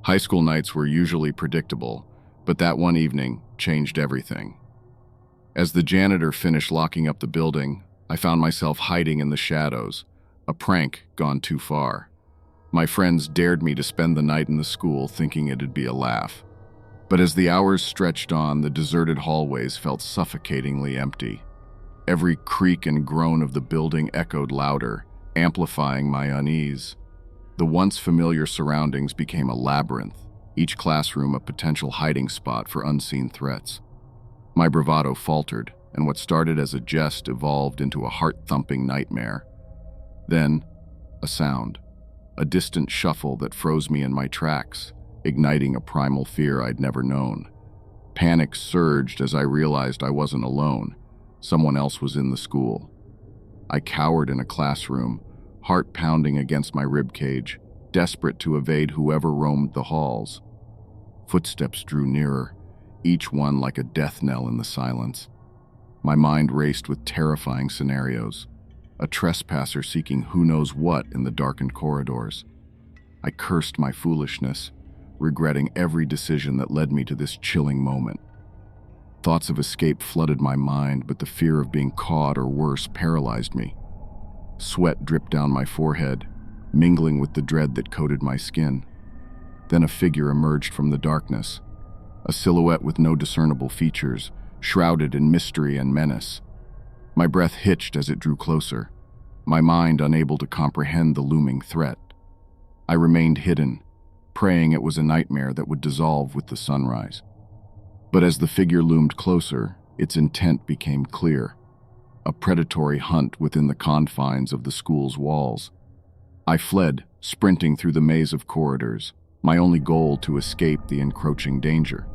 High school nights were usually predictable, but that one evening changed everything. As the janitor finished locking up the building, I found myself hiding in the shadows, a prank gone too far. My friends dared me to spend the night in the school thinking it'd be a laugh. But as the hours stretched on, the deserted hallways felt suffocatingly empty. Every creak and groan of the building echoed louder, amplifying my unease. The once familiar surroundings became a labyrinth, each classroom a potential hiding spot for unseen threats. My bravado faltered, and what started as a jest evolved into a heart-thumping nightmare. Then, a sound, a distant shuffle that froze me in my tracks, igniting a primal fear I'd never known. Panic surged as I realized I wasn't alone. Someone else was in the school. I cowered in a classroom, heart pounding against my ribcage, desperate to evade whoever roamed the halls. Footsteps drew nearer, each one like a death knell in the silence. My mind raced with terrifying scenarios. A trespasser seeking who knows what in the darkened corridors. I cursed my foolishness, regretting every decision that led me to this chilling moment. Thoughts of escape flooded my mind, but the fear of being caught or worse paralyzed me. Sweat dripped down my forehead, mingling with the dread that coated my skin. Then a figure emerged from the darkness, a silhouette with no discernible features, shrouded in mystery and menace. My breath hitched as it drew closer, my mind unable to comprehend the looming threat. I remained hidden, praying it was a nightmare that would dissolve with the sunrise. But as the figure loomed closer, its intent became clear. A predatory hunt within the confines of the school's walls. I fled, sprinting through the maze of corridors, my only goal to escape the encroaching danger.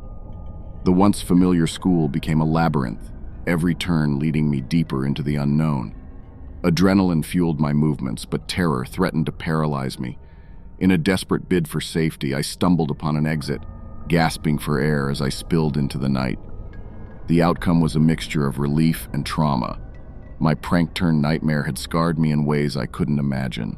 The once familiar school became a labyrinth, every turn leading me deeper into the unknown. Adrenaline fueled my movements, but terror threatened to paralyze me. In a desperate bid for safety, I stumbled upon an exit, gasping for air as I spilled into the night. The outcome was a mixture of relief and trauma. My prank-turned nightmare had scarred me in ways I couldn't imagine.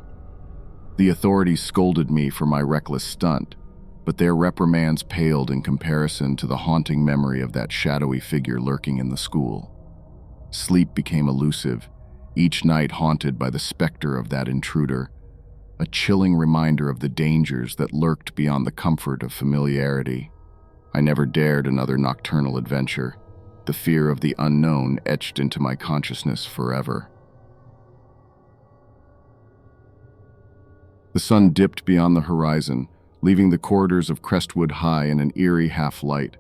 The authorities scolded me for my reckless stunt, but their reprimands paled in comparison to the haunting memory of that shadowy figure lurking in the school. Sleep became elusive, each night haunted by the specter of that intruder, a chilling reminder of the dangers that lurked beyond the comfort of familiarity. I never dared another nocturnal adventure, the fear of the unknown etched into my consciousness forever. The sun dipped beyond the horizon, leaving the corridors of Crestwood High in an eerie half-light.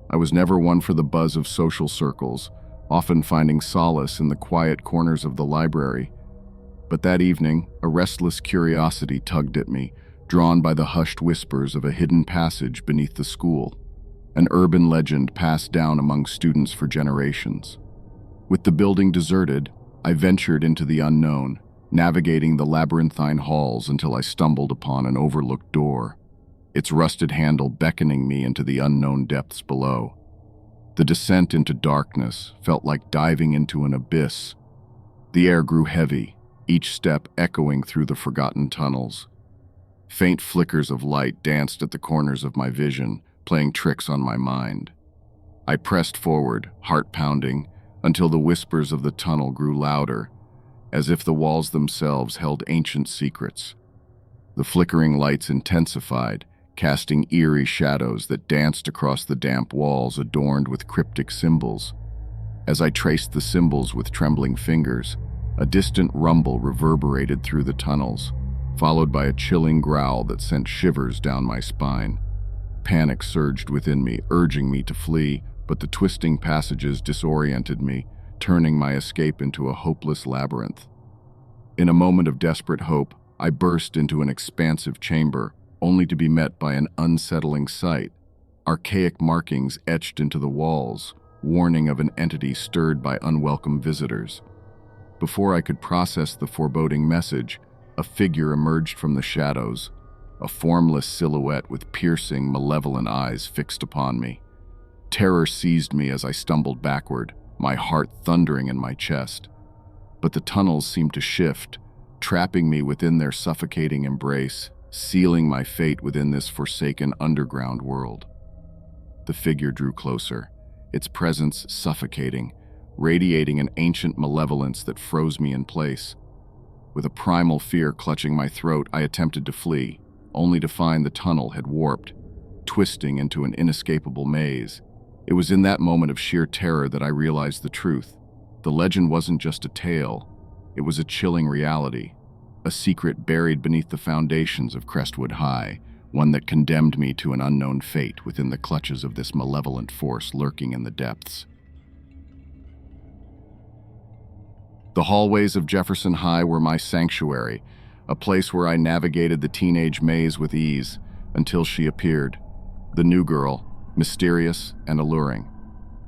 I was never one for the buzz of social circles, often finding solace in the quiet corners of the library. But that evening, a restless curiosity tugged at me, drawn by the hushed whispers of a hidden passage beneath the school, an urban legend passed down among students for generations. With the building deserted, I ventured into the unknown, navigating the labyrinthine halls until I stumbled upon an overlooked door, its rusted handle beckoning me into the unknown depths below. The descent into darkness felt like diving into an abyss. The air grew heavy, each step echoing through the forgotten tunnels. Faint flickers of light danced at the corners of my vision, playing tricks on my mind. I pressed forward, heart pounding, until the whispers of the tunnel grew louder, as if the walls themselves held ancient secrets. The flickering lights intensified, casting eerie shadows that danced across the damp walls adorned with cryptic symbols. As I traced the symbols with trembling fingers, a distant rumble reverberated through the tunnels, followed by a chilling growl that sent shivers down my spine. Panic surged within me, urging me to flee, but the twisting passages disoriented me, turning my escape into a hopeless labyrinth. In a moment of desperate hope, I burst into an expansive chamber, only to be met by an unsettling sight. Archaic markings etched into the walls, warning of an entity stirred by unwelcome visitors. Before I could process the foreboding message, a figure emerged from the shadows, a formless silhouette with piercing, malevolent eyes fixed upon me. Terror seized me as I stumbled backward, my heart thundering in my chest. But the tunnels seemed to shift, trapping me within their suffocating embrace. sealing my fate within this forsaken underground world. The figure drew closer, its presence suffocating, radiating an ancient malevolence that froze me in place. With a primal fear clutching my throat, I attempted to flee, only to find the tunnel had warped, twisting into an inescapable maze. It was in that moment of sheer terror that I realized the truth. The legend wasn't just a tale, it was a chilling reality, a secret buried beneath the foundations of Crestwood High, one that condemned me to an unknown fate within the clutches of this malevolent force lurking in the depths. The hallways of Jefferson High were my sanctuary, a place where I navigated the teenage maze with ease, until she appeared. The new girl, mysterious and alluring.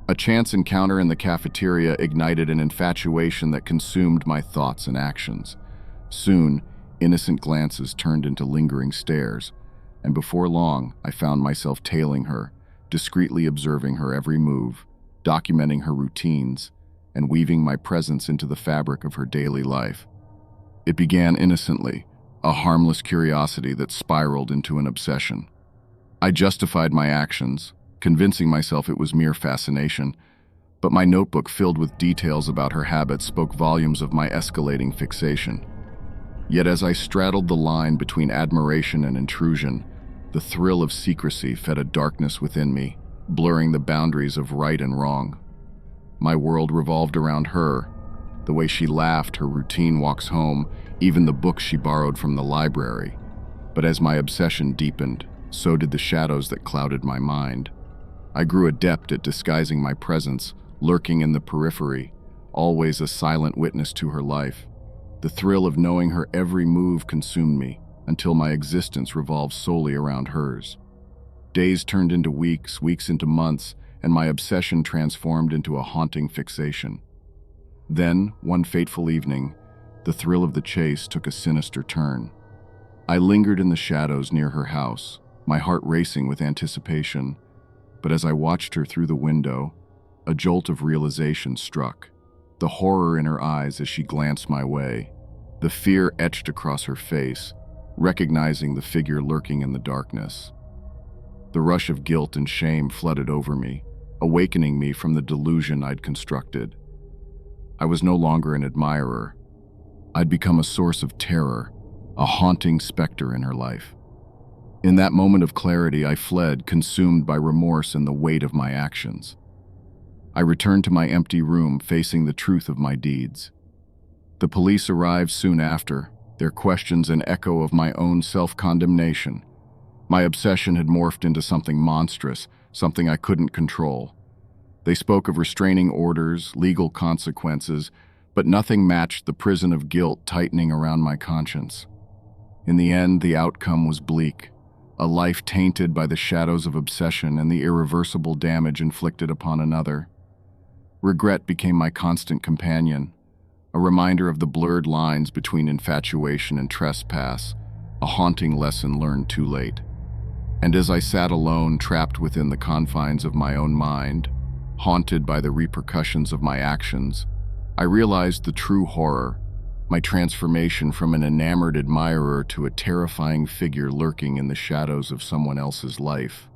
A chance encounter in the cafeteria ignited an infatuation that consumed my thoughts and actions. Soon, innocent glances turned into lingering stares, and before long, I found myself tailing her, discreetly observing her every move, documenting her routines, and weaving my presence into the fabric of her daily life. It began innocently, a harmless curiosity that spiraled into an obsession. I justified my actions, convincing myself it was mere fascination, but my notebook filled with details about her habits spoke volumes of my escalating fixation. Yet as I straddled the line between admiration and intrusion, the thrill of secrecy fed a darkness within me, blurring the boundaries of right and wrong. My world revolved around her, the way she laughed, her routine walks home, even the books she borrowed from the library. But as my obsession deepened, so did the shadows that clouded my mind. I grew adept at disguising my presence, lurking in the periphery, always a silent witness to her life. The thrill of knowing her every move consumed me, until my existence revolved solely around hers. Days turned into weeks, weeks into months, and my obsession transformed into a haunting fixation. Then, one fateful evening, the thrill of the chase took a sinister turn. I lingered in the shadows near her house, my heart racing with anticipation, but as I watched her through the window, a jolt of realization struck. The horror in her eyes as she glanced my way, the fear etched across her face, recognizing the figure lurking in the darkness. The rush of guilt and shame flooded over me, awakening me from the delusion I'd constructed. I was no longer an admirer. I'd become a source of terror, a haunting specter in her life. In that moment of clarity, I fled, consumed by remorse and the weight of my actions. I returned to my empty room, facing the truth of my deeds. The police arrived soon after, their questions an echo of my own self-condemnation. My obsession had morphed into something monstrous, something I couldn't control. They spoke of restraining orders, legal consequences, but nothing matched the prison of guilt tightening around my conscience. In the end, the outcome was bleak, a life tainted by the shadows of obsession and the irreversible damage inflicted upon another. Regret became my constant companion, a reminder of the blurred lines between infatuation and trespass, a haunting lesson learned too late. And as I sat alone, trapped within the confines of my own mind, haunted by the repercussions of my actions, I realized the true horror, my transformation from an enamored admirer to a terrifying figure lurking in the shadows of someone else's life.